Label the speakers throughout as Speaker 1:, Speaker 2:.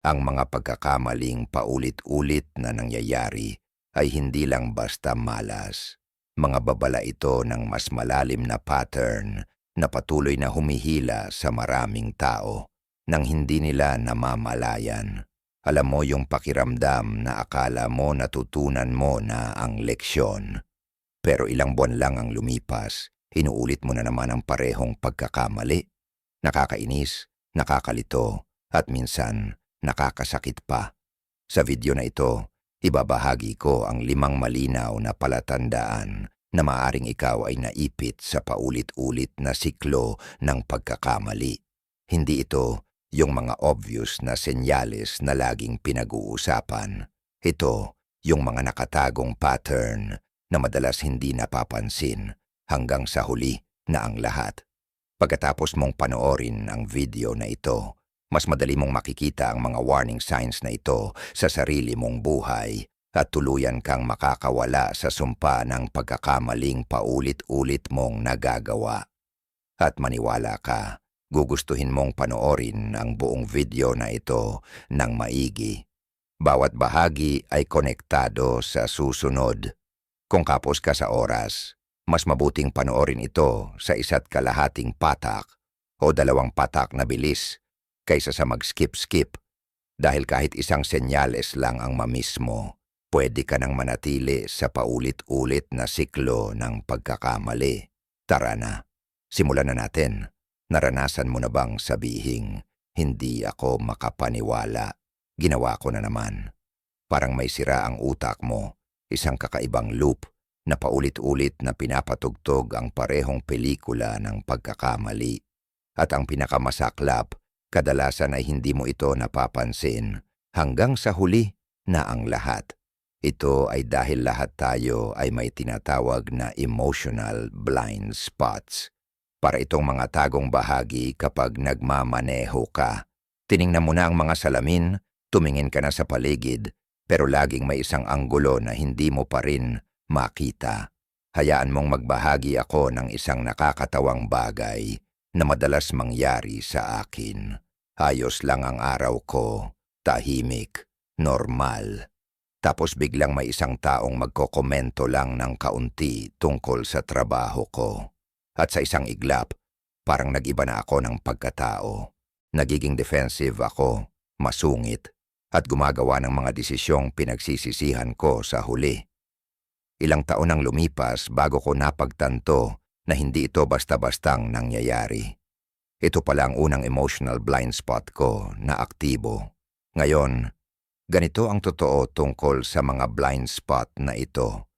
Speaker 1: Ang mga pagkakamaling paulit-ulit na nangyayari ay hindi lang basta malas. Mga babala ito ng mas malalim na pattern na patuloy na humihila sa maraming tao nang hindi nila namamalayan. Alam mo yung pakiramdam na akala mo natutunan mo na ang leksyon. Pero ilang buwan lang ang lumipas, inuulit mo na naman ang parehong pagkakamali. Nakakainis, nakakalito, at minsan nakakasakit pa. Sa video na ito, ibabahagi ko ang 5 malinaw na palatandaan na maaring ikaw ay naipit sa paulit-ulit na siklo ng pagkakamali. Hindi ito yung mga obvious na senyales na laging pinag-uusapan. Ito yung mga nakatagong pattern na madalas hindi napapansin hanggang sa huli na ang lahat. Pagkatapos mong panoorin ang video na ito, mas madali mong makikita ang mga warning signs na ito sa sarili mong buhay at tuluyan kang makakawala sa sumpa ng pagkakamaling paulit-ulit mong nagagawa. At maniwala ka, gugustuhin mong panoorin ang buong video na ito ng maigi. Bawat bahagi ay konektado sa susunod. Kung kapos ka sa oras, mas mabuting panoorin ito sa 1.5 patak o 2 patak na bilis kaysa sa mag-skip-skip. Dahil kahit isang senyales lang ang mamiss mo, pwede ka nang manatili sa paulit-ulit na siklo ng pagkakamali. Tara na, simulan na natin. Naranasan mo na bang sabihing, hindi ako makapaniwala? Ginawa ko na naman. Parang may sira ang utak mo, isang kakaibang loop na paulit-ulit na pinapatugtog ang parehong pelikula ng pagkakamali. At ang pinakamasaklap, kadalasan ay hindi mo ito napapansin hanggang sa huli na ang lahat. Ito ay dahil lahat tayo ay may tinatawag na emotional blind spots. Para itong mga tagong bahagi kapag nagmamaneho ka. Tiningnan mo na ang mga salamin, tumingin ka na sa paligid, pero laging may isang anggulo na hindi mo pa rin makita. Hayaan mong magbahagi ako ng isang nakakatawang bagay na madalas mangyari sa akin. Ayos lang ang araw ko, tahimik, normal. Tapos biglang may isang taong magkokomento lang ng kaunti tungkol sa trabaho ko. At sa isang iglap, parang nag-iba na ako ng pagkatao. Nagiging defensive ako, masungit, at gumagawa ng mga desisyong pinagsisisihan ko sa huli. Ilang taon ang lumipas bago ko napagtanto na hindi ito basta-bastang nangyayari. Ito pala ang unang emotional blind spot ko na aktibo. Ngayon, ganito ang totoo tungkol sa mga blind spot na ito.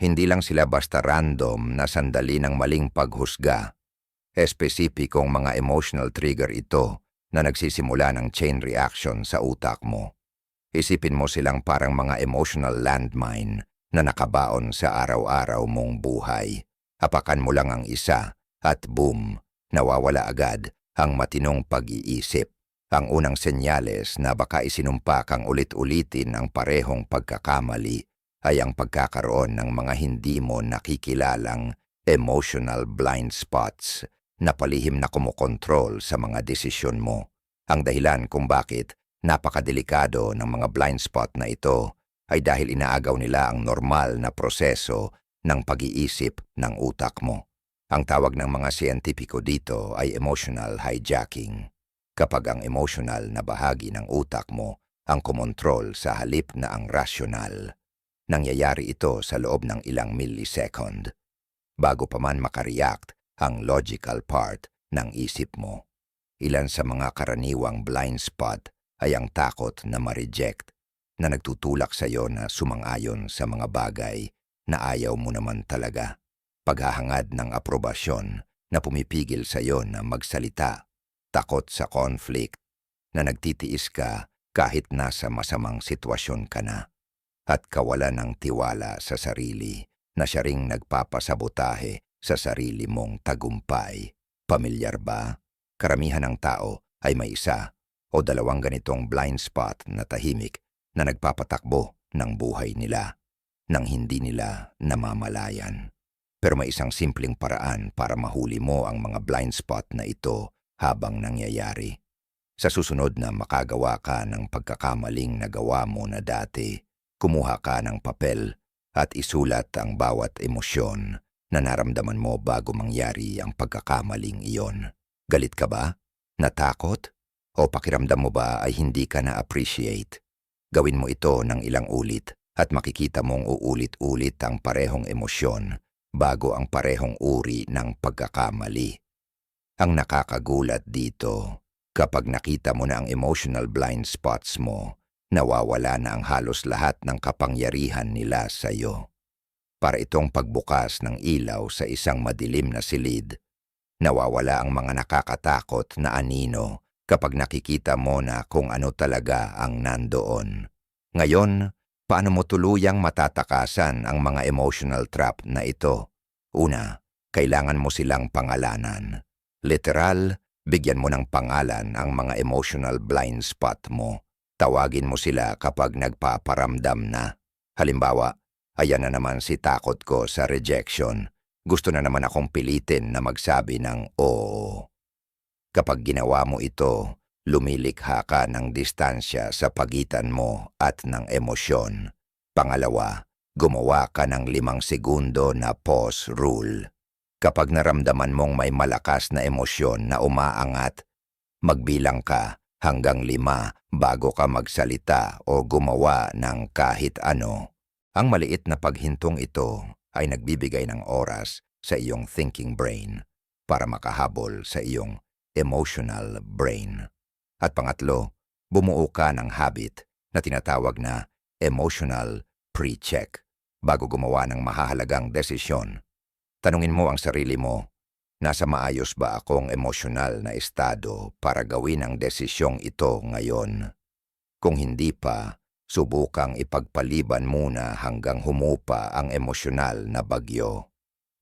Speaker 1: Hindi lang sila basta random na sandali ng maling paghusga. Espesipikong mga emotional trigger ito na nagsisimula ng chain reaction sa utak mo. Isipin mo silang parang mga emotional landmine na nakabaon sa araw-araw mong buhay. Hapakan mo lang ang isa at boom, nawawala agad ang matinong pag-iisip. Ang unang senyales na baka isinumpa kang ulit-ulitin ang parehong pagkakamali ay ang pagkakaroon ng mga hindi mo nakikilalang emotional blind spots na palihim na kumokontrol sa mga desisyon mo. Ang dahilan kung bakit napakadelikado ng mga blind spot na ito ay dahil inaagaw nila ang normal na proseso ng pag-iisip ng utak mo. Ang tawag ng mga siyentipiko dito ay emotional hijacking. Kapag ang emotional na bahagi ng utak mo ang kumontrol sa halip na ang rasyonal. Nangyayari ito sa loob ng ilang millisecond. Bago pa man makareact ang logical part ng isip mo. Ilan sa mga karaniwang blind spot ay ang takot na ma-reject na nagtutulak sa iyo na sumang-ayon sa mga bagay na ayaw mo naman talaga. Paghahangad ng aprobasyon na pumipigil sa iyo na magsalita. Takot sa conflict na nagtitiis ka kahit nasa masamang sitwasyon ka na. At kawalan ng tiwala sa sarili na siya ring nagpapasabotahe sa sarili mong tagumpay. Pamilyar ba? Karamihan ng tao ay may isa o 2 ganitong blind spot na tahimik na nagpapatakbo ng buhay nila nang hindi nila namamalayan. Pero may isang simpleng paraan para mahuli mo ang mga blind spot na ito habang nangyayari. Sa susunod na makagawa ka ng pagkakamaling nagawa mo na dati, kumuha ka ng papel at isulat ang bawat emosyon na naramdaman mo bago mangyari ang pagkakamaling iyon. Galit ka ba? Natakot? O pakiramdam mo ba ay hindi ka na-appreciate? Gawin mo ito ng ilang ulit at makikita mong uulit-ulit ang parehong emosyon bago ang parehong uri ng pagkakamali. Ang nakakagulat dito, kapag nakita mo na ang emotional blind spots mo, nawawala na ang halos lahat ng kapangyarihan nila sa iyo. Para itong pagbukas ng ilaw sa isang madilim na silid, nawawala ang mga nakakatakot na anino kapag nakikita mo na kung ano talaga ang nandoon. Ngayon, paano mo tuluyang matatakasan ang mga emotional trap na ito? Una, kailangan mo silang pangalanan. Literal, bigyan mo ng pangalan ang mga emotional blind spot mo. Tawagin mo sila kapag nagpaparamdam na. Halimbawa, ayan na naman si takot ko sa rejection. Gusto na naman akong pilitin na magsabi ng oo. Kapag ginawa mo ito, lumilikha ka ng distansya sa pagitan mo at ng emosyon. Pangalawa, gumawa ka ng 5 segundo na pause rule. Kapag naramdaman mong may malakas na emosyon na umaangat, magbilang ka hanggang 5 bago ka magsalita o gumawa ng kahit ano. Ang maliit na paghintong ito ay nagbibigay ng oras sa iyong thinking brain para makahabol sa iyong emotional brain. At pangatlo, bumuo ka ng habit na tinatawag na emotional pre-check bago gumawa ng mahahalagang desisyon. Tanungin mo ang sarili mo, nasa maayos ba akong emosyonal na estado para gawin ang desisyong ito ngayon? Kung hindi pa, subukang ipagpaliban muna hanggang humupa ang emosyonal na bagyo.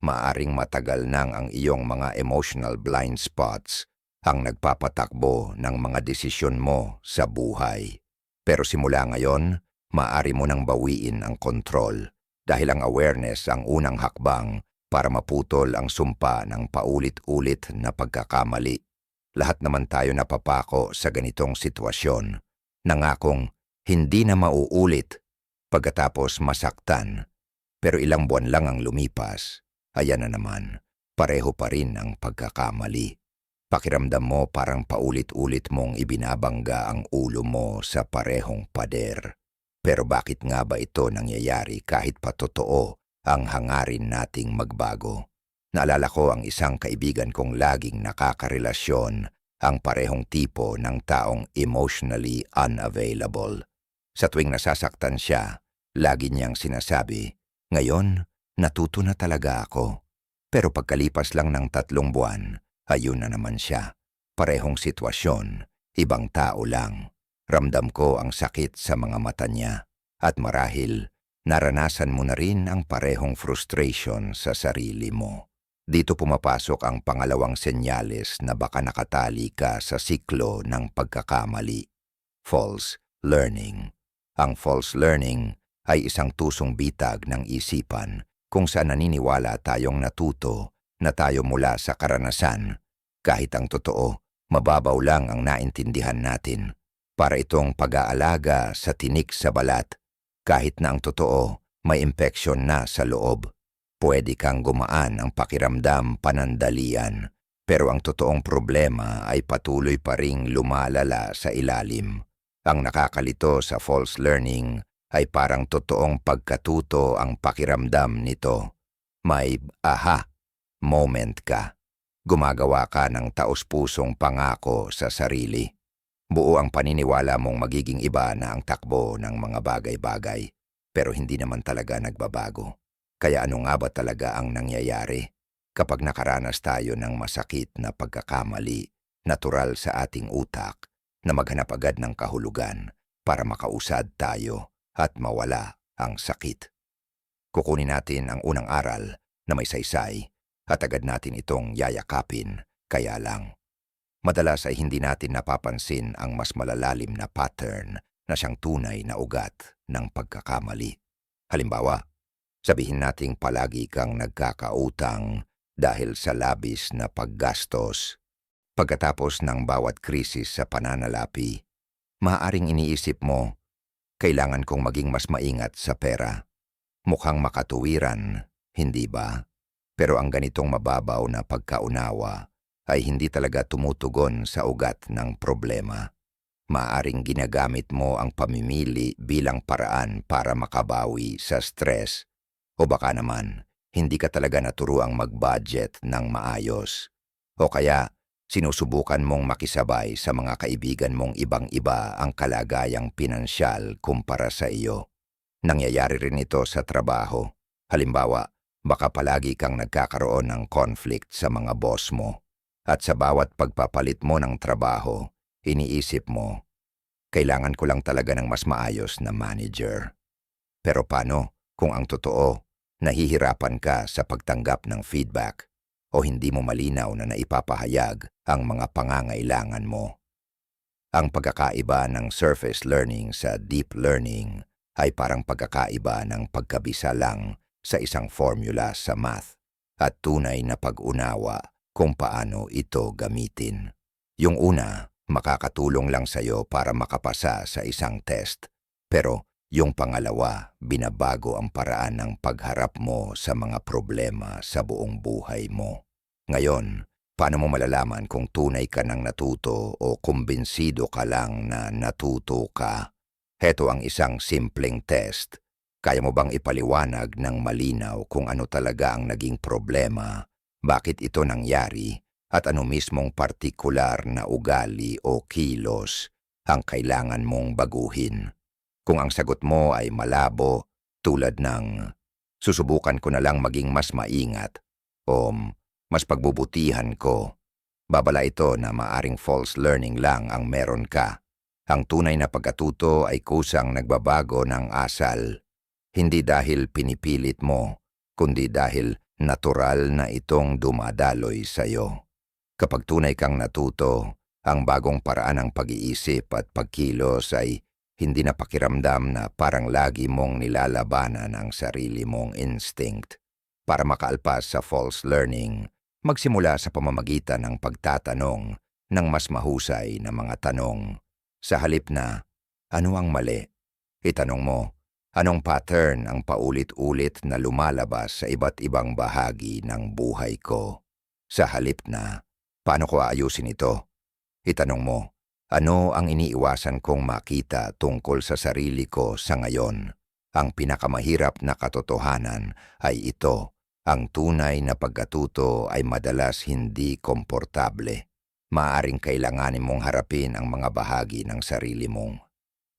Speaker 1: Maaring matagal nang ang iyong mga emotional blind spots ang nagpapatakbo ng mga desisyon mo sa buhay. Pero simula ngayon, maaari mo nang bawiin ang kontrol dahil ang awareness ang unang hakbang para maputol ang sumpa ng paulit-ulit na pagkakamali. Lahat naman tayo napapako sa ganitong sitwasyon. Nangakong hindi na mauulit pagkatapos masaktan. Pero ilang buwan lang ang lumipas, ayan na naman, pareho pa rin ang pagkakamali. Pakiramdam mo parang paulit-ulit mong ibinabangga ang ulo mo sa parehong pader. Pero bakit nga ba ito nangyayari kahit pa totoo ang hangarin nating magbago? Naalala ko ang isang kaibigan kong laging nakakarelasyon ang parehong tipo ng taong emotionally unavailable. Sa tuwing nasasaktan siya, lagi niyang sinasabi, "Ngayon, natuto na talaga ako." Pero pagkalipas lang ng 3 buwan, ayun na naman siya. Parehong sitwasyon, ibang tao lang. Ramdam ko ang sakit sa mga mata niya. At marahil, naranasan mo na rin ang parehong frustration sa sarili mo. Dito pumapasok ang pangalawang senyales na baka nakatali ka sa siklo ng pagkakamali. False learning. Ang false learning ay isang tusong bitag ng isipan kung saan naniniwala tayong natuto na tayo mula sa karanasan, kahit ang totoo, mababaw lang ang naintindihan natin. Para itong pag-aalaga sa tinik sa balat, kahit na ang totoo, may impeksyon na sa loob. Pwede kang gumaan ang pakiramdam panandalian, pero ang totoong problema ay patuloy pa ring lumalala sa ilalim. Ang nakakalito sa false learning ay parang totoong pagkatuto ang pakiramdam nito. May aha moment ka. Gumagawa ka ng taos-pusong pangako sa sarili. Buo ang paniniwala mong magiging iba na ang takbo ng mga bagay-bagay, pero hindi naman talaga nagbabago. Kaya ano nga ba talaga ang nangyayari? Kapag nakaranas tayo ng masakit na pagkakamali, natural sa ating utak na maghanap agad ng kahulugan para makausad tayo at mawala ang sakit. Kukunin natin ang unang aral na may saysay at agad natin itong yayakapin, kaya lang. Madalas ay hindi natin napapansin ang mas malalalim na pattern na siyang tunay na ugat ng pagkakamali. Halimbawa, sabihin nating palagi kang nagkakautang dahil sa labis na paggastos. Pagkatapos ng bawat krisis sa pananalapi, maaaring iniisip mo, kailangan kong maging mas maingat sa pera. Mukhang makatuwiran, hindi ba? Pero ang ganitong mababaw na pagkaunawa ay hindi talaga tumutugon sa ugat ng problema. Maaaring ginagamit mo ang pamimili bilang paraan para makabawi sa stress. O baka naman, hindi ka talaga naturuang mag-budget ng maayos. O kaya, sinusubukan mong makisabay sa mga kaibigan mong ibang-iba ang kalagayang pinansyal kumpara sa iyo. Nangyayari rin ito sa trabaho. Halimbawa, baka palagi kang nagkakaroon ng conflict sa mga boss mo. At sa bawat pagpapalit mo ng trabaho, iniisip mo, kailangan ko lang talaga ng mas maayos na manager. Pero paano kung ang totoo, nahihirapan ka sa pagtanggap ng feedback o hindi mo malinaw na naipapahayag ang mga pangangailangan mo? Ang pagkakaiba ng surface learning sa deep learning ay parang pagkakaiba ng pagkabisa lang sa isang formula sa math at tunay na pag-unawa kung paano ito gamitin. Yung una, makakatulong lang sa'yo para makapasa sa isang test. Pero yung pangalawa, binabago ang paraan ng pagharap mo sa mga problema sa buong buhay mo. Ngayon, paano mo malalaman kung tunay ka ng natuto o kumbinsido ka lang na natuto ka? Heto ang isang simpleng test. Kaya mo bang ipaliwanag ng malinaw kung ano talaga ang naging problema, bakit ito nangyari, at ano mismong partikular na ugali o kilos ang kailangan mong baguhin? Kung ang sagot mo ay malabo, tulad ng susubukan ko na lang maging mas maingat o mas pagbubutihan ko, babala ito na maaring false learning lang ang meron ka. Ang tunay na pagkatuto ay kusang nagbabago ng asal, hindi dahil pinipilit mo, kundi dahil natural na itong dumadaloy sa'yo. Kapag tunay kang natuto, ang bagong paraan ng pag-iisip at pagkilos ay hindi na pakiramdam na parang lagi mong nilalabanan ang sarili mong instinct. Para makaalpas sa false learning, magsimula sa pamamagitan ng pagtatanong ng mas mahusay na mga tanong. Sa halip na, ano ang mali? Itanong mo, anong pattern ang paulit-ulit na lumalabas sa iba't ibang bahagi ng buhay ko? Sa halip na, paano ko aayusin ito? Itanong mo, ano ang iniiwasan kong makita tungkol sa sarili ko sa ngayon? Ang pinakamahirap na katotohanan ay ito, ang tunay na pagkatuto ay madalas hindi komportable. Maaaring kailanganin mong harapin ang mga bahagi ng sarili mong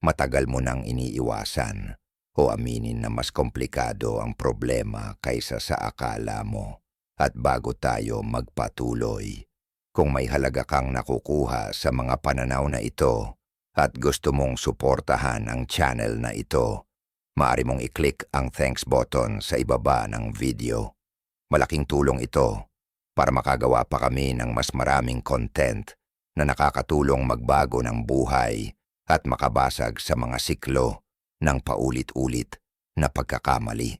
Speaker 1: matagal mo nang iniiwasan o aminin na mas komplikado ang problema kaysa sa akala mo. At bago tayo magpatuloy, kung may halaga kang nakukuha sa mga pananaw na ito at gusto mong suportahan ang channel na ito, maaari mong i-click ang thanks button sa ibaba ng video. Malaking tulong ito para makagawa pa kami ng mas maraming content na nakakatulong magbago ng buhay at makabasag sa mga siklo ng paulit-ulit na pagkakamali.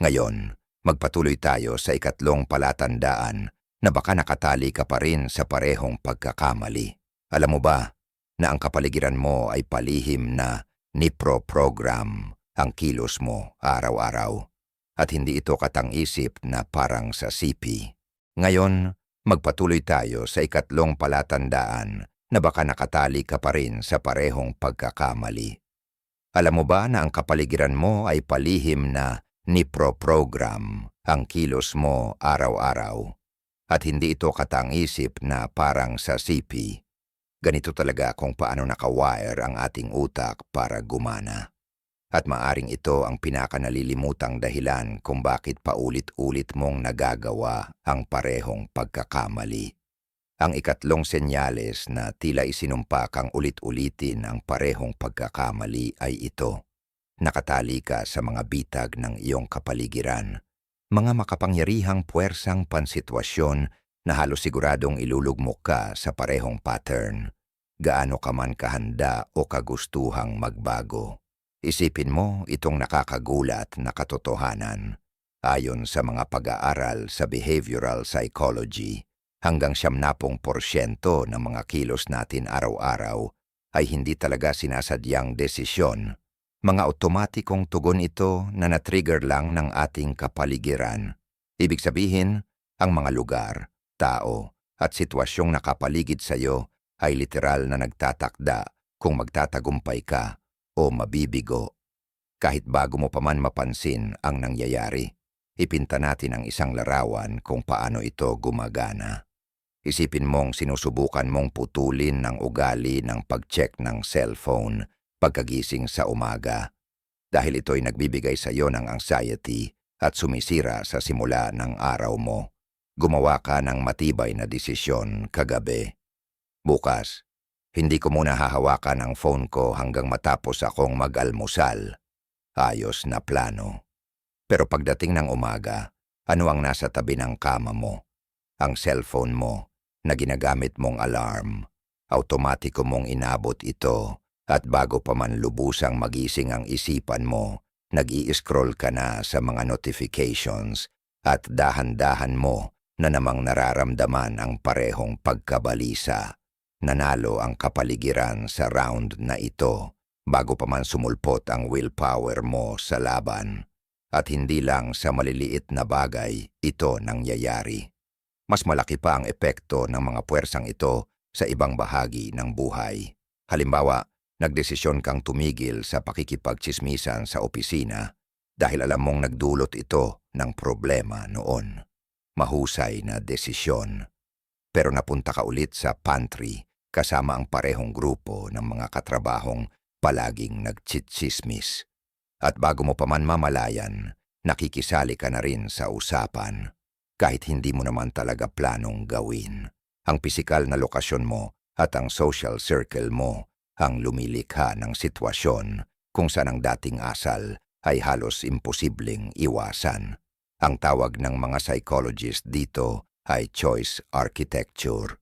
Speaker 1: Ngayon, magpatuloy tayo sa ikatlong palatandaan na baka nakatali ka pa rin sa parehong pagkakamali. Alam mo ba na ang kapaligiran mo ay palihim na niproprogram ang kilos mo araw-araw at hindi ito katang-isip na parang sa CP? Ngayon, magpatuloy tayo sa ikatlong palatandaan na baka nakatali ka pa rin sa parehong pagkakamali. Alam mo ba na ang kapaligiran mo ay palihim na niproprogram ang kilos mo araw-araw at hindi ito katang-isip na parang sa CP? Ganito talaga kung paano nakawire ang ating utak para gumana. At maaring ito ang pinakanalilimutang dahilan kung bakit paulit-ulit mong nagagawa ang parehong pagkakamali. Ang ikatlong senyales na tila isinumpa kang ulit-ulitin ang parehong pagkakamali ay ito. Nakatali ka sa mga bitag ng iyong kapaligiran, mga makapangyarihang puwersang pansitwasyon na halos siguradong ilulugmok ka sa parehong pattern, gaano ka man kahanda o kagustuhang magbago. Isipin mo itong nakakagulat na katotohanan. Ayon sa mga pag-aaral sa behavioral psychology, hanggang 70% ng mga kilos natin araw-araw ay hindi talaga sinasadyang desisyon. Mga otomatikong tugon ito na na-trigger lang ng ating kapaligiran. Ibig sabihin, ang mga lugar, tao, at sitwasyong nakapaligid sa iyo ay literal na nagtatakda kung magtatagumpay ka o mabibigo. Kahit bago mo pa man mapansin ang nangyayari, ipinta natin ang isang larawan kung paano ito gumagana. Isipin mong sinusubukan mong putulin ng ugali ng pag-check ng cellphone pagkagising sa umaga dahil ito'y nagbibigay sa iyo ng anxiety at sumisira sa simula ng araw mo. Gumawa ka ng matibay na desisyon kagabi. Bukas, hindi ko muna hahawakan ang phone ko hanggang matapos akong mag-almusal. Ayos na plano. Pero pagdating ng umaga, ano ang nasa tabi ng kama mo? Ang cellphone mo na ginagamit mong alarm. Automatiko mong inabot ito at bago pa man lubusang magising ang isipan mo, nag-i-scroll ka na sa mga notifications at dahan-dahan mo na namang nararamdaman ang parehong pagkabalisa. Nanalo ang kapaligiran sa round na ito bago pa man sumulpot ang willpower mo sa laban. At hindi lang sa maliliit na bagay ito nangyayari. Mas malaki pa ang epekto ng mga puwersang ito sa ibang bahagi ng buhay. Halimbawa, nagdesisyon kang tumigil sa pakikipagtsismisan sa opisina dahil alam mong nagdulot ito ng problema noon. Mahusay na desisyon. Pero napunta ka ulit sa pantry kasama ang parehong grupo ng mga katrabahong palaging nagtsitsismis. At bago mo pa man mamalayan, nakikisali ka na rin sa usapan, kahit hindi mo naman talaga planong gawin. Ang pisikal na lokasyon mo at ang social circle mo ang lumilikha ng sitwasyon kung saan ang dating asal ay halos imposibleng iwasan. Ang tawag ng mga psychologist dito ay choice architecture.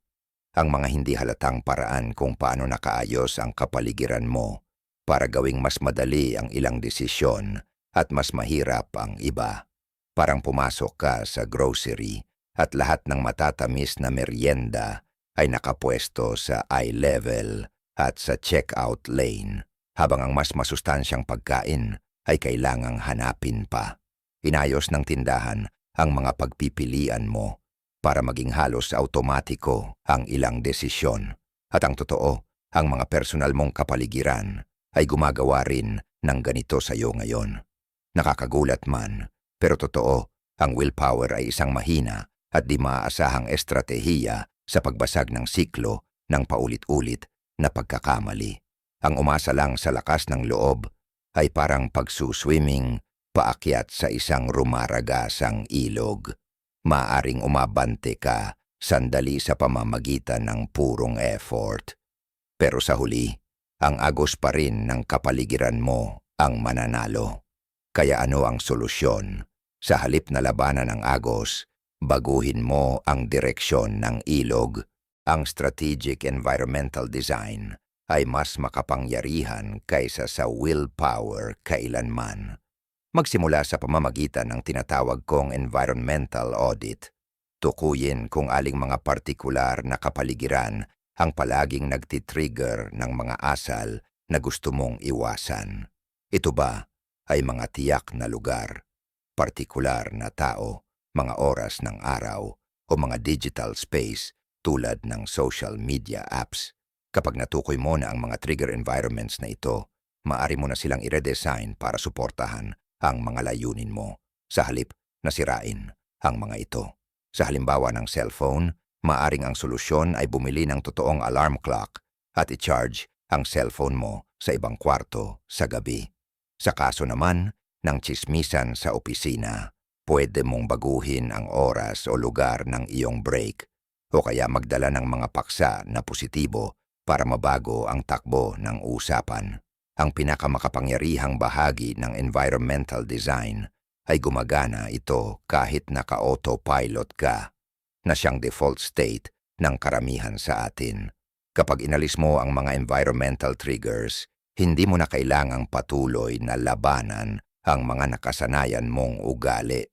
Speaker 1: Ang mga hindi halatang paraan kung paano nakaayos ang kapaligiran mo para gawing mas madali ang ilang desisyon at mas mahirap ang iba. Parang pumasok ka sa grocery at lahat ng matatamis na merienda ay nakapwesto sa eye level at sa checkout lane, habang ang mas masustansyang pagkain ay kailangang hanapin pa. Inayos ng tindahan ang mga pagpipilian mo para maging halos automatiko ang ilang desisyon. At ang totoo, ang mga personal mong kapaligiran ay gumagawa rin ng ganito sa iyo ngayon. Nakakagulat man, pero totoo, ang willpower ay isang mahina at di maaasahang estratehiya sa pagbasag ng siklo ng paulit-ulit na pagkakamali. Ang umasa lang sa lakas ng loob ay parang pagsuswimming paakyat sa isang rumaragasang ilog. Maaring umabante ka sandali sa pamamagitan ng purong effort. Pero sa huli, ang agos pa rin ng kapaligiran mo ang mananalo. Kaya ano ang solusyon? Sa halip na labanan ang agos, baguhin mo ang direksyon ng ilog. Ang strategic environmental design ay mas makapangyarihan kaysa sa willpower kailanman. Magsimula sa pamamagitan ng tinatawag kong environmental audit. Tukuyin kung aling mga partikular na kapaligiran ang palaging nagtitrigger ng mga asal na gusto mong iwasan. Ito ba ay mga tiyak na lugar, partikular na tao, mga oras ng araw, o mga digital space tulad ng social media apps? Kapag natukoy mo na ang mga trigger environments na ito, maaari mo na silang i-redesign para suportahan ang mga layunin mo, sa halip na sirain ang mga ito. Sa halimbawa ng cellphone, maaring ang solusyon ay bumili ng totoong alarm clock at i-charge ang cellphone mo sa ibang kwarto sa gabi. Sa kaso naman ng tsismisan sa opisina, pwede mong baguhin ang oras o lugar ng iyong break o kaya magdala ng mga paksa na positibo para mabago ang takbo ng usapan. Ang pinakamakapangyarihang bahagi ng environmental design ay gumagana ito kahit naka-autopilot ka, na siyang default state ng karamihan sa atin. Kapag inalis mo ang mga environmental triggers, hindi mo na kailangang patuloy na labanan ang mga nakasanayan mong ugali.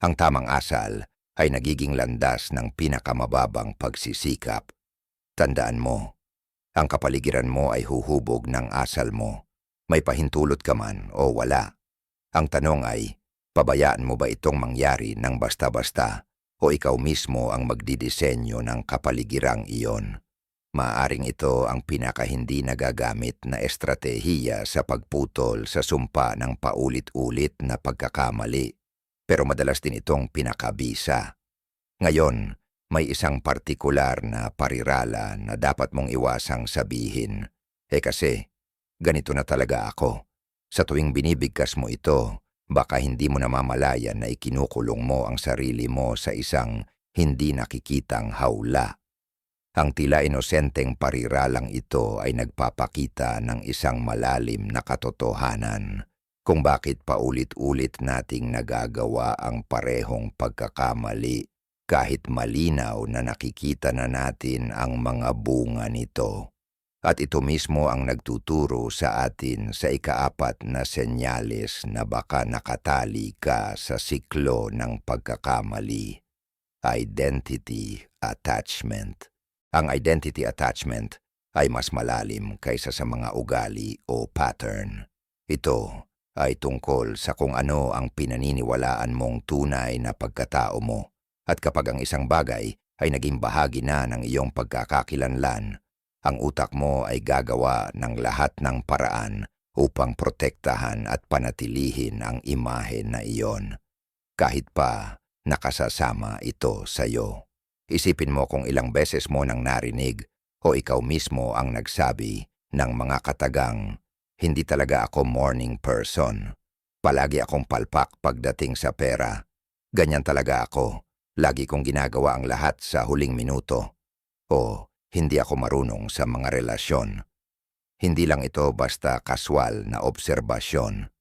Speaker 1: Ang tamang asal ay nagiging landas ng pinakamababang pagsisikap. Tandaan mo, ang kapaligiran mo ay huhubog ng asal mo. May pahintulot ka man o wala. Ang tanong ay, pabayaan mo ba itong mangyari ng basta-basta o ikaw mismo ang magdidisenyo ng kapaligirang iyon? Maaring ito ang pinakahindi nagagamit na estratehiya sa pagputol sa sumpa ng paulit-ulit na pagkakamali, pero madalas din itong pinakabisa. Ngayon, may isang partikular na parirala na dapat mong iwasang sabihin. Kasi, ganito na talaga ako. Sa tuwing binibigkas mo ito, baka hindi mo namamalayan na ikinukulong mo ang sarili mo sa isang hindi nakikitang hawla. Ang tila inosenteng pariralang ito ay nagpapakita ng isang malalim na katotohanan kung bakit paulit-ulit nating nagagawa ang parehong pagkakamali kahit malinaw na nakikita na natin ang mga bunga nito. At ito mismo ang nagtuturo sa atin sa ikaapat na senyales na baka nakatali ka sa siklo ng pagkakamali. Identity attachment. Ang identity attachment ay mas malalim kaysa sa mga ugali o pattern. Ito ay tungkol sa kung ano ang pinaniniwalaan mong tunay na pagkatao mo. At kapag ang isang bagay ay naging bahagi na ng iyong pagkakakilanlan, ang utak mo ay gagawa ng lahat ng paraan upang protektahan at panatilihin ang imahe na iyon, kahit pa nakasasama ito sa iyo. Isipin mo kung ilang beses mo nang narinig o ikaw mismo ang nagsabi ng mga katagang, "Hindi talaga ako morning person. Palagi akong palpak pagdating sa pera. Ganyan talaga ako. Lagi kong ginagawa ang lahat sa huling minuto." O, "Hindi ako marunong sa mga relasyon." Hindi lang ito basta kaswal na obserbasyon.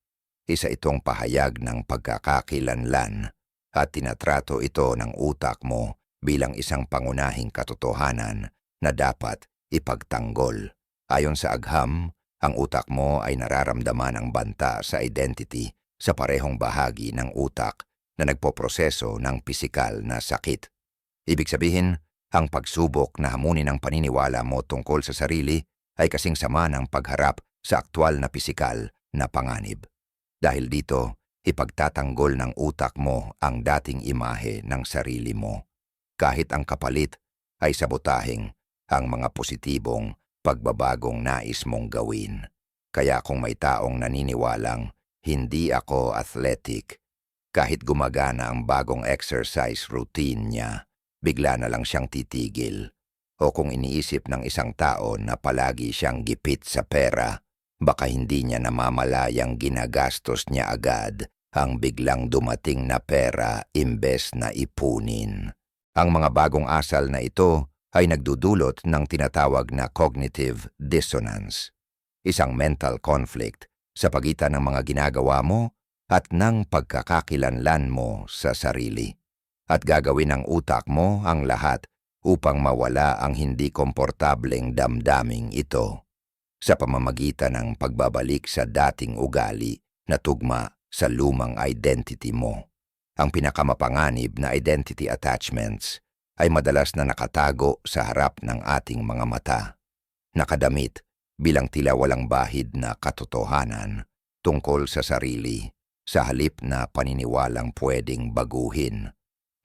Speaker 1: Isa itong pahayag ng pagkakakilanlan at tinatrato ito ng utak mo bilang isang pangunahing katotohanan na dapat ipagtanggol. Ayon sa agham, ang utak mo ay nararamdaman ang banta sa identity sa parehong bahagi ng utak na nagpoproseso ng pisikal na sakit. Ibig sabihin, ang pagsubok na hamunin ang paniniwala mo tungkol sa sarili ay kasing sama ng pagharap sa aktwal na pisikal na panganib. Dahil dito, ipagtatanggol ng utak mo ang dating imahe ng sarili mo. Kahit ang kapalit ay sabotahing ang mga positibong pagbabagong nais mong gawin. Kaya kung may taong naniniwalang, "Hindi ako athletic," kahit gumagana ang bagong exercise routine niya, bigla na lang siyang titigil. O kung iniisip ng isang tao na palagi siyang gipit sa pera, baka hindi niya namamalayang ginagastos niya agad ang biglang dumating na pera imbes na ipunin. Ang mga bagong asal na ito ay nagdudulot ng tinatawag na cognitive dissonance, isang mental conflict sa pagitan ng mga ginagawa mo at ng pagkakakilanlan mo sa sarili. At gagawin ng utak mo ang lahat upang mawala ang hindi komportableng damdaming ito sa pamamagitan ng pagbabalik sa dating ugali na tugma sa lumang identity mo. Ang pinakamapanganib na identity attachments ay madalas na nakatago sa harap ng ating mga mata, nakadamit bilang tila walang bahid na katotohanan tungkol sa sarili sa halip na paniniwalang pwedeng baguhin.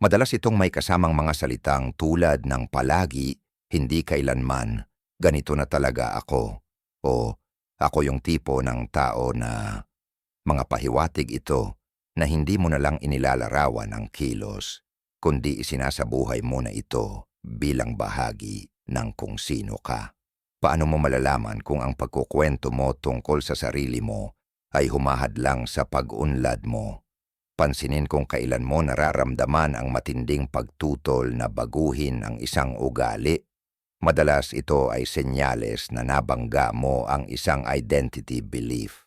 Speaker 1: Madalas itong may kasamang mga salitang tulad ng palagi, "Hindi kailanman, ganito na talaga ako," o "Ako yung tipo ng tao na..." Mga pahiwatig ito na hindi mo na lang inilalarawan ang kilos, kundi isinasabuhay mo na ito bilang bahagi ng kung sino ka. Paano mo malalaman kung ang pagkukwento mo tungkol sa sarili mo ay humahadlang sa pag-unlad mo? Pansinin kung kailan mo nararamdaman ang matinding pagtutol na baguhin ang isang ugali. Madalas ito ay senyales na nabangga mo ang isang identity belief.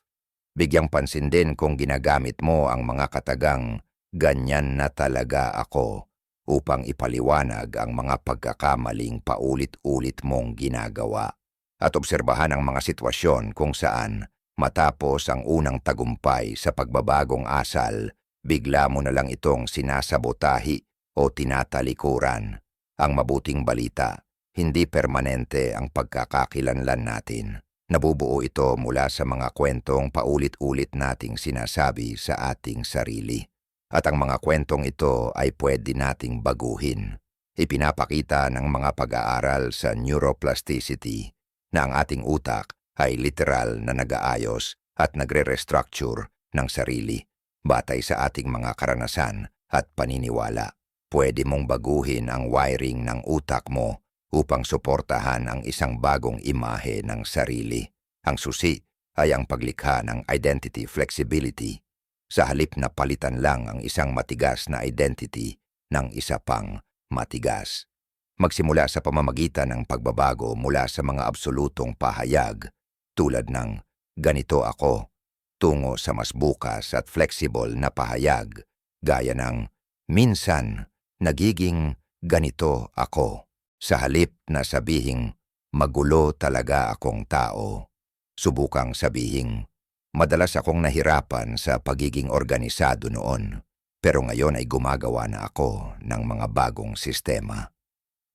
Speaker 1: Bigyang pansin din kung ginagamit mo ang mga katagang, "Ganyan na talaga ako," upang ipaliwanag ang mga pagkakamaling paulit-ulit mong ginagawa. At obserbahan ang mga sitwasyon kung saan, matapos ang unang tagumpay sa pagbabagong asal, bigla mo na lang itong sinasabotahi o tinatalikuran. Ang mabuting balita, hindi permanente ang pagkakakilanlan natin. Nabubuo ito mula sa mga kwentong paulit-ulit nating sinasabi sa ating sarili. At ang mga kwentong ito ay pwede nating baguhin. Ipinapakita ng mga pag-aaral sa neuroplasticity na ang ating utak ay literal na nag-aayos at nagre-restructure ng sarili batay sa ating mga karanasan at paniniwala. Pwede mong baguhin ang wiring ng utak mo upang suportahan ang isang bagong imahe ng sarili. Ang susi ay ang paglikha ng identity flexibility sa halip na palitan lang ang isang matigas na identity ng isa pang matigas. Magsimula sa pamamagitan ng pagbabago mula sa mga absolutong pahayag tulad ng ganito ako tungo sa mas bukas at flexible na pahayag gaya ng minsan nagiging ganito ako. Sa halip na sabihing magulo talaga akong tao, subukang sabihing madalas akong nahirapan sa pagiging organisado noon, pero ngayon ay gumagawa na ako ng mga bagong sistema.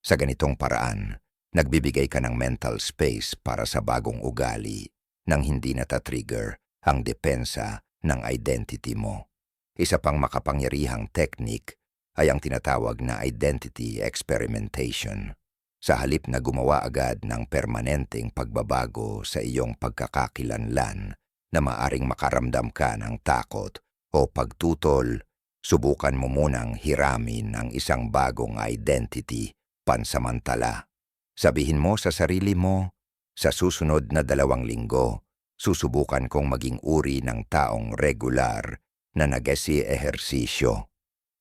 Speaker 1: Sa ganitong paraan, nagbibigay ka ng mental space para sa bagong ugali nang hindi natatrigger ang depensa ng identity mo. Isa pang makapangyarihang technique ay ang tinatawag na identity experimentation. Sa halip na gumawa agad ng permanenteng pagbabago sa iyong pagkakakilanlan na maaring makaramdam ka ng takot o pagtutol, subukan mo munang hiramin ang isang bagong identity pansamantala. Sabihin mo sa sarili mo, sa susunod na 2 linggo, susubukan kong maging uri ng taong regular na nag-ehersisyo.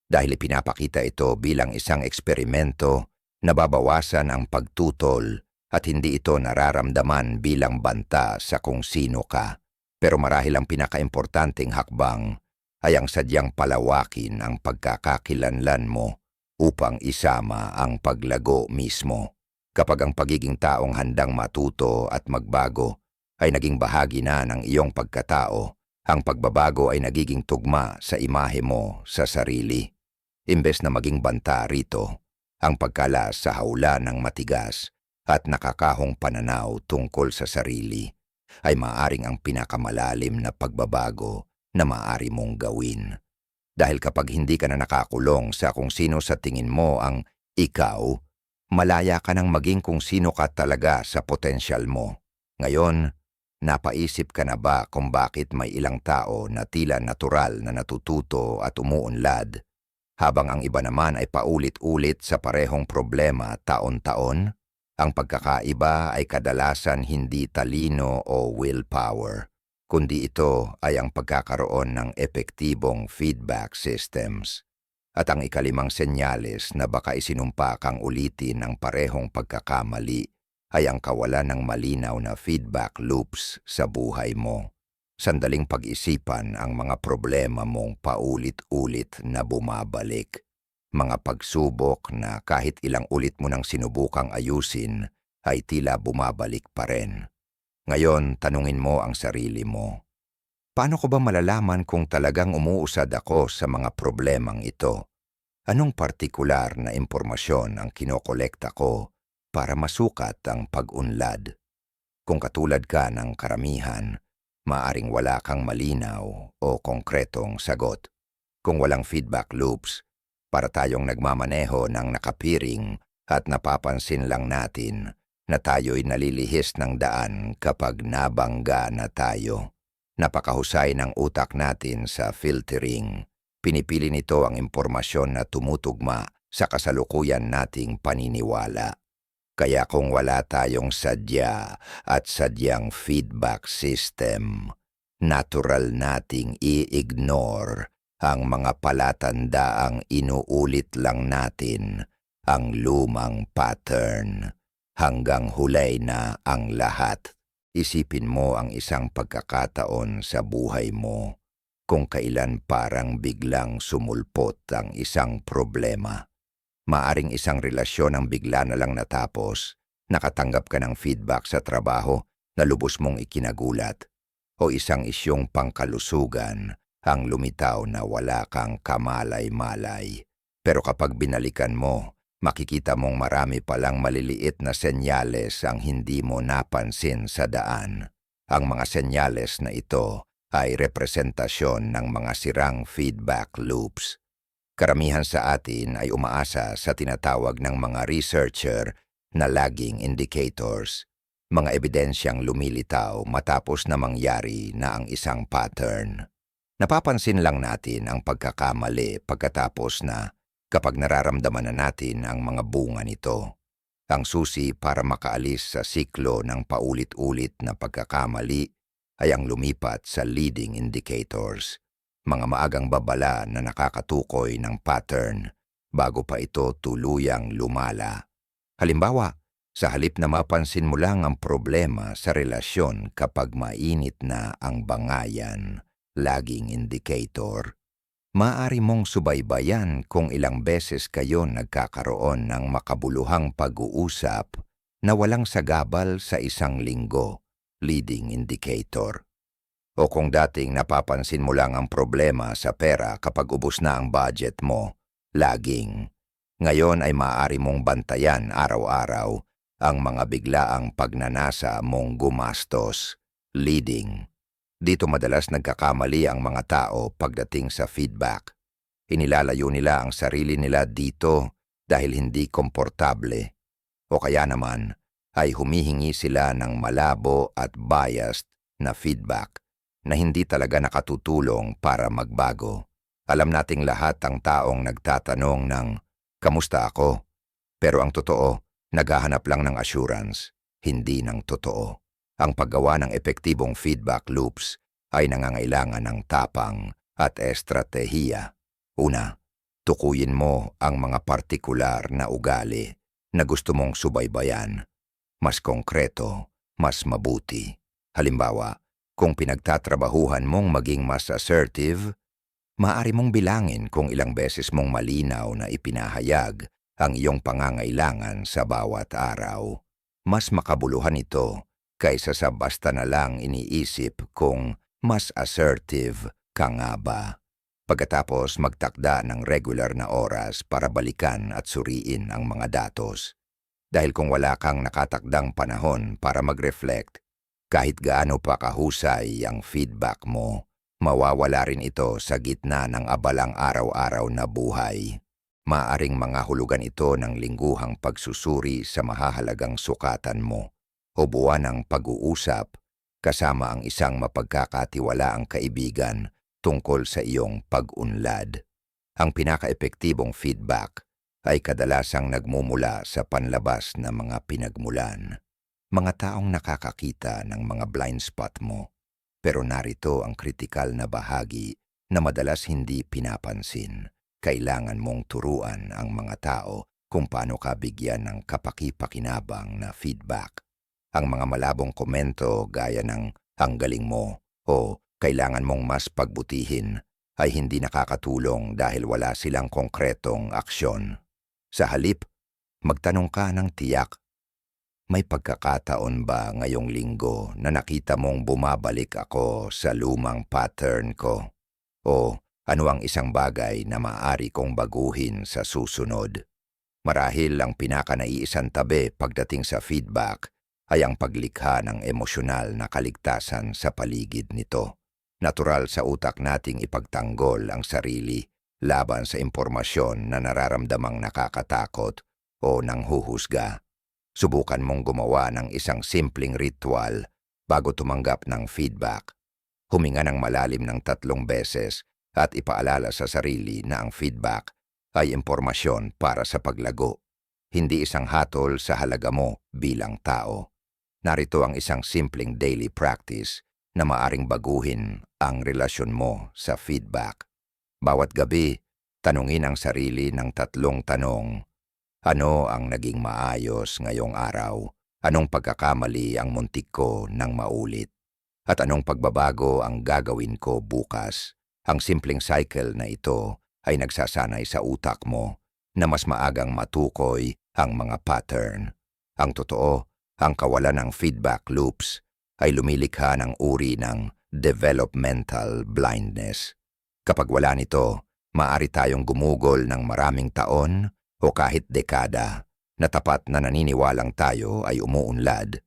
Speaker 1: Dahil ipinapakita ito bilang isang eksperimento, nababawasan ang pagtutol at hindi ito nararamdaman bilang banta sa kung sino ka. Pero marahil ang pinakaimportanteng hakbang ay ang sadyang palawakin ang pagkakakilanlan mo upang isama ang paglago mismo. Kapag ang pagiging taong handang matuto at magbago ay naging bahagi na ng iyong pagkatao, ang pagbabago ay nagiging tugma sa imahe mo sa sarili. Imbes na maging banta rito, ang pagkalas sa hawla ng matigas at nakakahong pananaw tungkol sa sarili ay maaring ang pinakamalalim na pagbabago na maaari mong gawin. Dahil kapag hindi ka na nakakulong sa kung sino sa tingin mo ang ikaw, malaya ka nang maging kung sino ka talaga sa potensyal mo. Ngayon, napaisip ka na ba kung bakit may ilang tao na tila natural na natututo at umuunlad, habang ang iba naman ay paulit-ulit sa parehong problema taon-taon? Ang pagkakaiba ay kadalasan hindi talino o willpower, kundi ito ay ang pagkakaroon ng epektibong feedback systems. At ang ikalimang senyales na baka isinumpa kang ulitin ang parehong pagkakamali ay ang kawalan ng malinaw na feedback loops sa buhay mo. Sandaling pag-isipan ang mga problema mong paulit-ulit na bumabalik. Mga pagsubok na kahit ilang ulit mo nang sinubukang ayusin ay tila bumabalik pa rin. Ngayon, tanungin mo ang sarili mo. Paano ko ba malalaman kung talagang umuusad ako sa mga problemang ito? Anong partikular na impormasyon ang kinokolekta ko para masukat ang pag-unlad? Kung katulad ka ng karamihan, maaring wala kang malinaw o konkretong sagot. Kung walang feedback loops, para tayong nagmamaneho ng nakapiring at napapansin lang natin na tayo'y nalilihis ng daan kapag nabangga na tayo. Napakahusay ng utak natin sa filtering. Pinipili nito ang impormasyon na tumutugma sa kasalukuyan nating paniniwala. Kaya kung wala tayong sadya at sadyang feedback system, natural nating i-ignore ang mga palatandaang inuulit lang natin ang lumang pattern hanggang hulay na ang lahat. Isipin mo ang isang pagkakataon sa buhay mo kung kailan parang biglang sumulpot ang isang problema. Maaring isang relasyon ang bigla na lang natapos, nakatanggap ka ng feedback sa trabaho na lubos mong ikinagulat, o isang isyong pangkalusugan ang lumitaw na wala kang kamalay-malay. Pero kapag binalikan mo, makikita mong marami palang maliliit na senyales ang hindi mo napansin sa daan. Ang mga senyales na ito ay representasyon ng mga sirang feedback loops. Karamihan sa atin ay umaasa sa tinatawag ng mga researcher na lagging indicators, mga ebidensyang lumilitaw matapos na mangyari na ang isang pattern. Napapansin lang natin ang pagkakamali pagkatapos na kapag nararamdaman na natin ang mga bunga nito. Ang susi para makaalis sa siklo ng paulit-ulit na pagkakamali ay ang lumipat sa leading indicators, mga maagang babala na nakakatukoy ng pattern bago pa ito tuluyang lumala. Halimbawa, sa halip na mapansin mo lang ang problema sa relasyon kapag mainit na ang bangayan, lagging indicator, maaari mong subaybayan kung ilang beses kayo nagkakaroon ng makabuluhang pag-uusap na walang sagabal sa isang linggo, leading indicator. O kung dating napapansin mo lang ang problema sa pera kapag ubos na ang budget mo, lagging. Ngayon ay maaari mong bantayan araw-araw ang mga biglaang pagnanasa mong gumastos, leading. Dito madalas nagkakamali ang mga tao pagdating sa feedback. Inilalayo nila ang sarili nila dito dahil hindi komportable. O kaya naman ay humihingi sila ng malabo at biased na feedback na hindi talaga nakatutulong para magbago. Alam nating lahat ang taong nagtatanong ng, "Kamusta ako?" Pero ang totoo, naghahanap lang ng assurance, hindi ng totoo. Ang paggawa ng epektibong feedback loops ay nangangailangan ng tapang at estratehiya. Una, tukuyin mo ang mga partikular na ugali na gusto mong subaybayan. Mas konkreto, mas mabuti. Halimbawa, kung pinagtatrabahuhan mong maging mas assertive, maaari mong bilangin kung ilang beses mong malinaw na ipinahayag ang iyong pangangailangan sa bawat araw. Mas makabuluhan ito kaysa sa basta na lang iniisip kung mas assertive ka nga ba. Pagkatapos magtakda ng regular na oras para balikan at suriin ang mga datos. Dahil kung wala kang nakatakdang panahon para mag-reflect, kahit gaano pa kahusay ang feedback mo, mawawala rin ito sa gitna ng abalang araw-araw na buhay. Maaring mga hulugan ito ng lingguhang pagsusuri sa mahahalagang sukatan mo o buwan ng pag-uusap kasama ang isang mapagkakatiwalaang kaibigan tungkol sa iyong pag-unlad. Ang pinaka-epektibong feedback ay kadalasang nagmumula sa panlabas na mga pinagmulan. Mga taong nakakakita ng mga blind spot mo, pero narito ang kritikal na bahagi na madalas hindi pinapansin. Kailangan mong turuan ang mga tao kung paano ka bigyan ng kapaki-pakinabang na feedback. Ang mga malabong komento gaya ng "ang galing mo" o "kailangan mong mas pagbutihin" ay hindi nakakatulong dahil wala silang konkretong aksyon. Sa halip, magtanong ka ng tiyak, "May pagkakataon ba ngayong linggo na nakita mong bumabalik ako sa lumang pattern ko? O ano ang isang bagay na maaari kong baguhin sa susunod?" Marahil ang pinaka-naiisang tabi pagdating sa feedback ay ang paglikha ng emosyonal na kaligtasan sa paligid nito. Natural sa utak nating ipagtanggol ang sarili laban sa impormasyon na nararamdamang nakakatakot o nanghuhusga. Subukan mong gumawa ng isang simpleng ritual bago tumanggap ng feedback. Huminga ng malalim ng 3 beses at ipaalala sa sarili na ang feedback ay impormasyon para sa paglago, hindi isang hatol sa halaga mo bilang tao. Narito ang isang simpleng daily practice na maaring baguhin ang relasyon mo sa feedback. Bawat gabi, tanungin ang sarili ng 3 tanong. Ano ang naging maayos ngayong araw? Anong pagkakamali ang muntik ko nang maulit? At anong pagbabago ang gagawin ko bukas? Ang simpleng cycle na ito ay nagsasanay sa utak mo na mas maagang matukoy ang mga pattern. Ang totoo, ang kawalan ng feedback loops ay lumilikha ng uri ng developmental blindness. Kapag wala nito, Maari tayong gumugol ng maraming taon o kahit dekada na tapat na naniniwalang tayo ay umuunlad.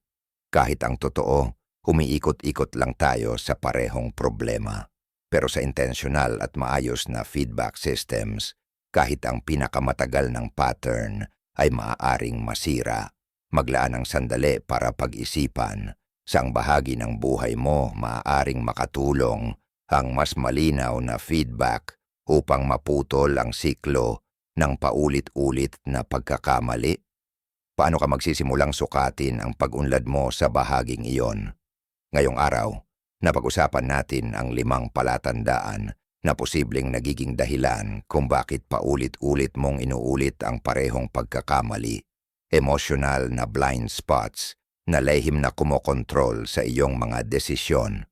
Speaker 1: Kahit ang totoo, umiikot-ikot lang tayo sa parehong problema. Pero sa intentional at maayos na feedback systems, kahit ang pinakamatagal ng pattern ay maaaring masira. Maglaan ng sandali para pag-isipan. Saang bahagi ng buhay mo maaaring makatulong ang mas malinaw na feedback upang maputol ang siklo ng paulit-ulit na pagkakamali? Paano ka magsisimulang sukatin ang pag-unlad mo sa bahaging iyon? Ngayong araw, napag-usapan natin ang 5 palatandaan na posibleng nagiging dahilan kung bakit paulit-ulit mong inuulit ang parehong pagkakamali. Emotional na blind spots na lehim na kumokontrol sa iyong mga desisyon.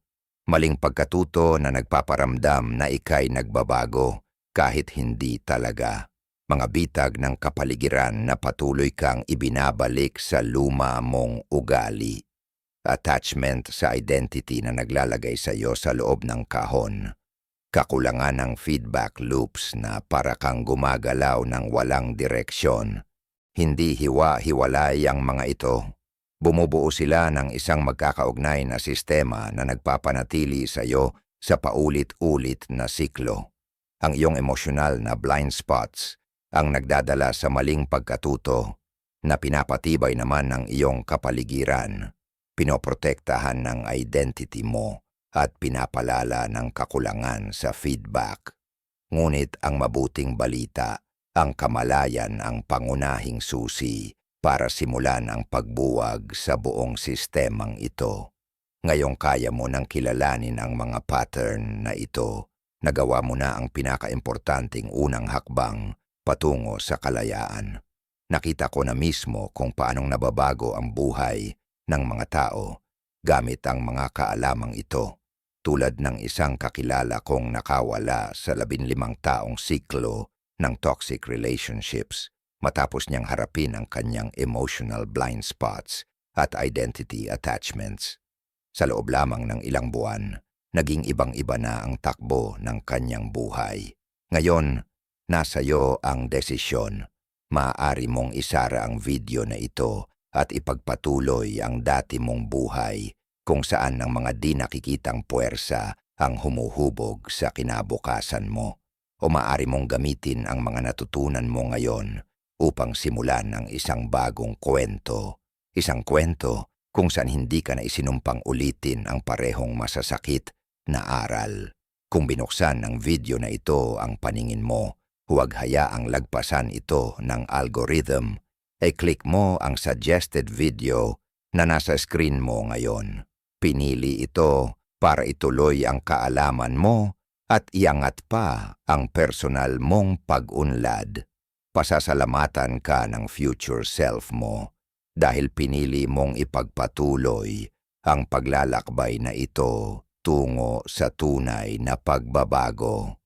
Speaker 1: Maling pagkatuto na nagpaparamdam na ika'y nagbabago kahit hindi talaga. Mga bitag ng kapaligiran na patuloy kang ibinabalik sa luma mong ugali. Attachment sa identity na naglalagay sa iyo sa loob ng kahon. Kakulangan ng feedback loops na para kang gumagalaw ng walang direksyon. Hindi hiwa-hiwalay ang mga ito. Bumubuo sila ng isang magkakaugnay na sistema na nagpapanatili sa iyo sa paulit-ulit na siklo. Ang iyong emosyonal na blind spots ang nagdadala sa maling pagkatuto na pinapatibay naman ng iyong kapaligiran, pinoprotektahan ng identity mo at pinapalala ng kakulangan sa feedback. Ngunit ang mabuting balita, ang kamalayan ang pangunahing susi para simulan ang pagbuwag sa buong sistemang ito. Ngayong kaya mo nang kilalanin ang mga pattern na ito, nagawa mo na ang pinakaimportanteng unang hakbang patungo sa kalayaan. Nakita ko na mismo kung paanong nababago ang buhay ng mga tao gamit ang mga kaalamang ito, tulad ng isang kakilala kong nakawala sa 15 taong siklo ng toxic relationships matapos niyang harapin ang kanyang emotional blind spots at identity attachments. Sa loob lamang ng ilang buwan, naging ibang-iba na ang takbo ng kanyang buhay. Ngayon, nasa iyo ang desisyon. Maaari mong isara ang video na ito at ipagpatuloy ang dati mong buhay kung saan ang mga di nakikitang puwersa ang humuhubog sa kinabukasan mo. O maaari mong gamitin ang mga natutunan mo ngayon upang simulan ang isang bagong kwento. Isang kwento kung saan hindi ka na isinumpang ulitin ang parehong masasakit na aral. Kung binuksan ng video na ito ang paningin mo, huwag hayaang lagpasan ito ng algorithm. I-click mo ang suggested video na nasa screen mo ngayon. Pinili ito para ituloy ang kaalaman mo at iangat pa ang personal mong pag-unlad. Pasasalamatan ka ng future self mo dahil pinili mong ipagpatuloy ang paglalakbay na ito tungo sa tunay na pagbabago.